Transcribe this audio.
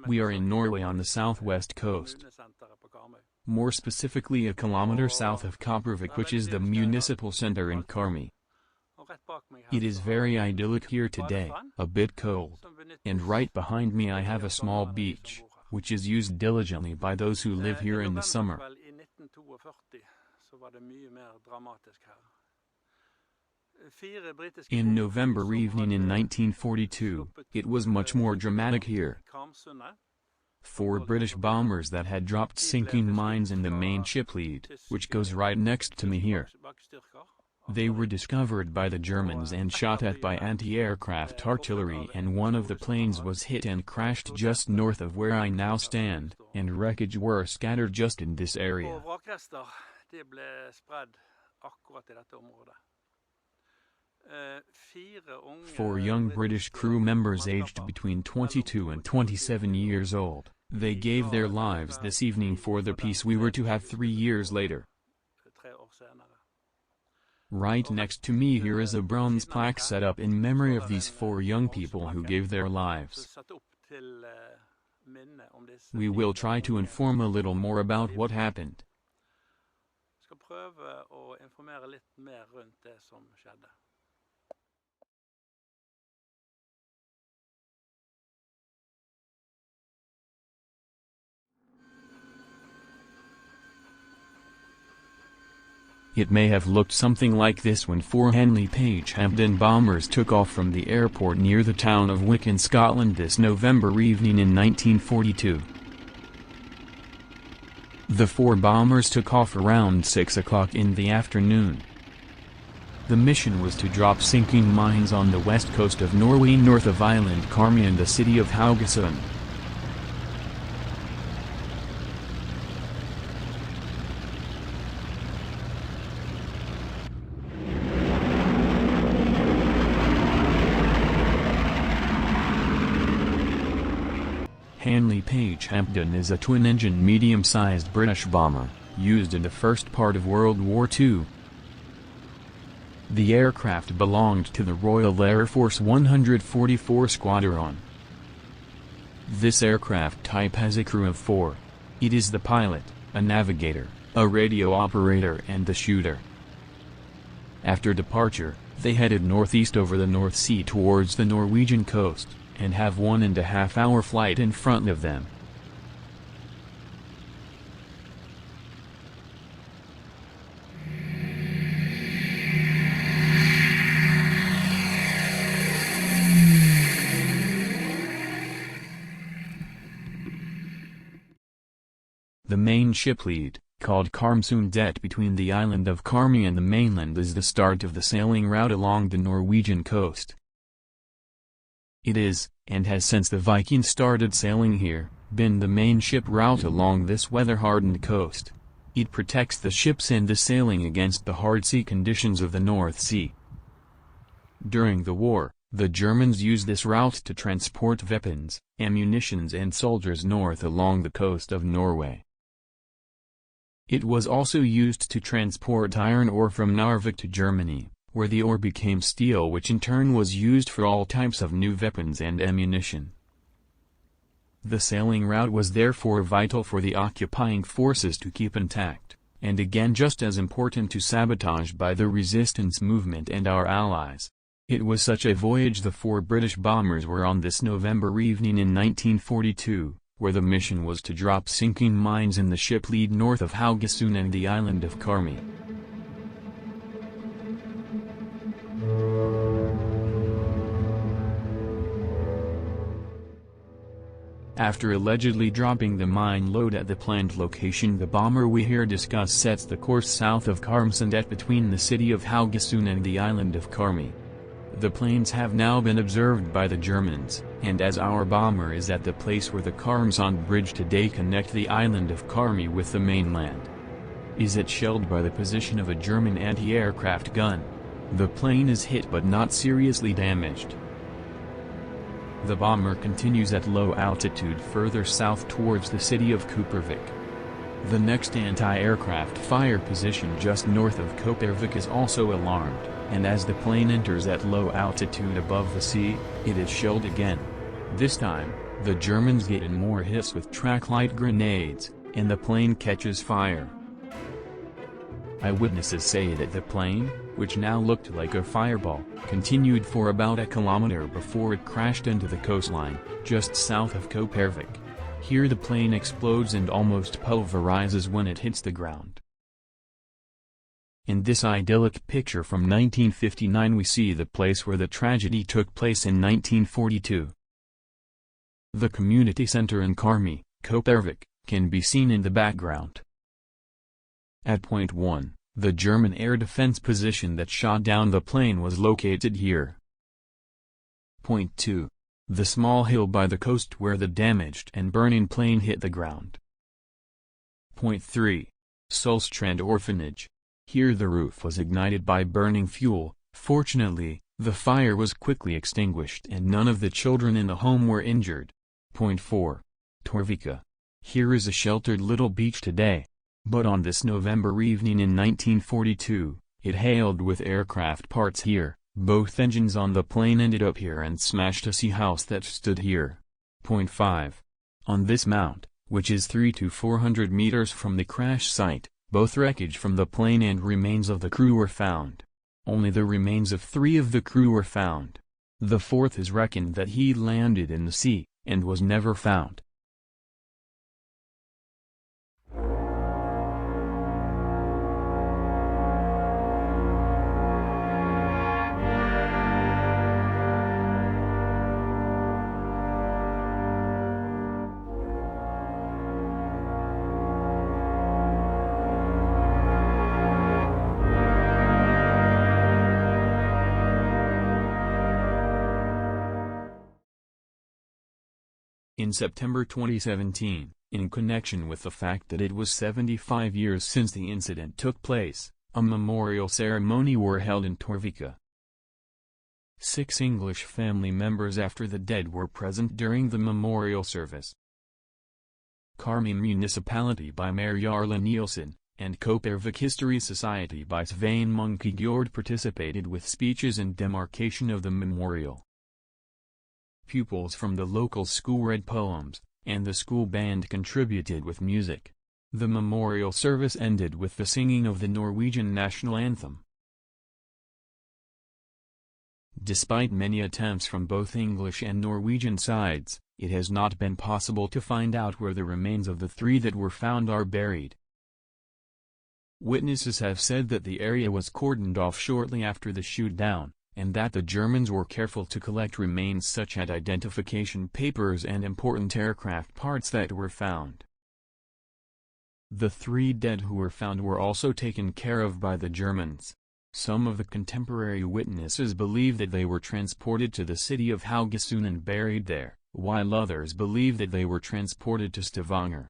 We are in Norway on the southwest coast. More specifically a kilometer south of Kopervik, which is the municipal center in Karmøy. It is very idyllic here today, a bit cold. And right behind me I have a small beach, which is used diligently by those who live here in the summer. In November evening in 1942, it was much more dramatic here. 4 British bombers that had dropped sinking mines in the main ship lead, which goes right next to me here. They were discovered by the Germans and shot at by anti-aircraft artillery, and one of the planes was hit and crashed just north of where I now stand, and wreckage were scattered just in this area. 4 young British crew members aged between 22 and 27 years old, they gave their lives this evening for the peace we were to have 3 years later. Right next to me here is a bronze plaque set up in memory of these 4 young people who gave their lives. We will try to inform a little more about what happened. It may have looked something like this when 4 Handley Page Hampton bombers took off from the airport near the town of Wick in Scotland this November evening in 1942. The 4 bombers took off around 6 o'clock in the afternoon. The mission was to drop sinking mines on the west coast of Norway north of island Karmøy and the city of Haugesund. Handley Page Hampton is a twin-engine medium-sized British bomber, used in the first part of World War II. The aircraft belonged to the Royal Air Force 144 Squadron. This aircraft type has a crew of 4. It is the pilot, a navigator, a radio operator and the shooter. After departure, they headed northeast over the North Sea towards the Norwegian coast, and have 1.5 hour flight in front of them. The main ship lead, called Karmsundet between the island of Karmøy and the mainland, is the start of the sailing route along the Norwegian coast. It is, and has since the Vikings started sailing here, been the main ship route along this weather-hardened coast. It protects the ships and the sailing against the hard sea conditions of the North Sea. During the war, the Germans used this route to transport weapons, ammunitions and soldiers north along the coast of Norway. It was also used to transport iron ore from Narvik to Germany, where the ore became steel, which in turn was used for all types of new weapons and ammunition. The sailing route was therefore vital for the occupying forces to keep intact, and again just as important to sabotage by the resistance movement and our allies. It was such a voyage the 4 British bombers were on this November evening in 1942, where the mission was to drop sinking mines in the ship lead north of Haugesund and the island of Karmøy. After allegedly dropping the mine load at the planned location, the bomber we here discuss sets the course south of Karmsundet between the city of Haugesund and the island of Karmøy. The planes have now been observed by the Germans, and as our bomber is at the place where the Karmsund Bridge today connect the island of Karmøy with the mainland. Is it shelled by the position of a German anti-aircraft gun? The plane is hit but not seriously damaged. The bomber continues at low altitude further south towards the city of Kopervik. The next anti-aircraft fire position just north of Kopervik is also alarmed, and as the plane enters at low altitude above the sea, it is shelled again. This time, the Germans get in more hits with track-light grenades, and the plane catches fire. Eyewitnesses say that the plane, which now looked like a fireball, continued for about a kilometer before it crashed into the coastline, just south of Kopervik. Here the plane explodes and almost pulverizes when it hits the ground. In this idyllic picture from 1959 we see the place where the tragedy took place in 1942. The community center in Karmi, Kopervik, can be seen in the background. At point 1, the German air defense position that shot down the plane was located here. Point 2. The small hill by the coast where the damaged and burning plane hit the ground. Point 3. Solstrand Orphanage. Here the roof was ignited by burning fuel. Fortunately, the fire was quickly extinguished and none of the children in the home were injured. Point 4. Torvika. Here is a sheltered little beach today. But on this November evening in 1942, it hailed with aircraft parts here. Both engines on the plane ended up here and smashed a sea house that stood here. Point 5. On this mount, which is 300 to 400 meters from the crash site, both wreckage from the plane and remains of the crew were found. Only the remains of 3 of the crew were found. The 4th is reckoned that he landed in the sea, and was never found. In September 2017, in connection with the fact that it was 75 years since the incident took place, a memorial ceremony were held in Torvika. 6 English family members after the dead were present during the memorial service. Karmi Municipality by Mayor Jarle Nielsen, and Kopervik History Society by Svein Munkegjord participated with speeches and demarcation of the memorial. Pupils from the local school read poems, and the school band contributed with music. The memorial service ended with the singing of the Norwegian national anthem. Despite many attempts from both English and Norwegian sides, it has not been possible to find out where the remains of the 3 that were found are buried. Witnesses have said that the area was cordoned off shortly after the shoot-down, and that the Germans were careful to collect remains such as identification papers and important aircraft parts that were found. The 3 dead who were found were also taken care of by the Germans. Some of the contemporary witnesses believe that they were transported to the city of Haugesund and buried there, while others believe that they were transported to Stavanger.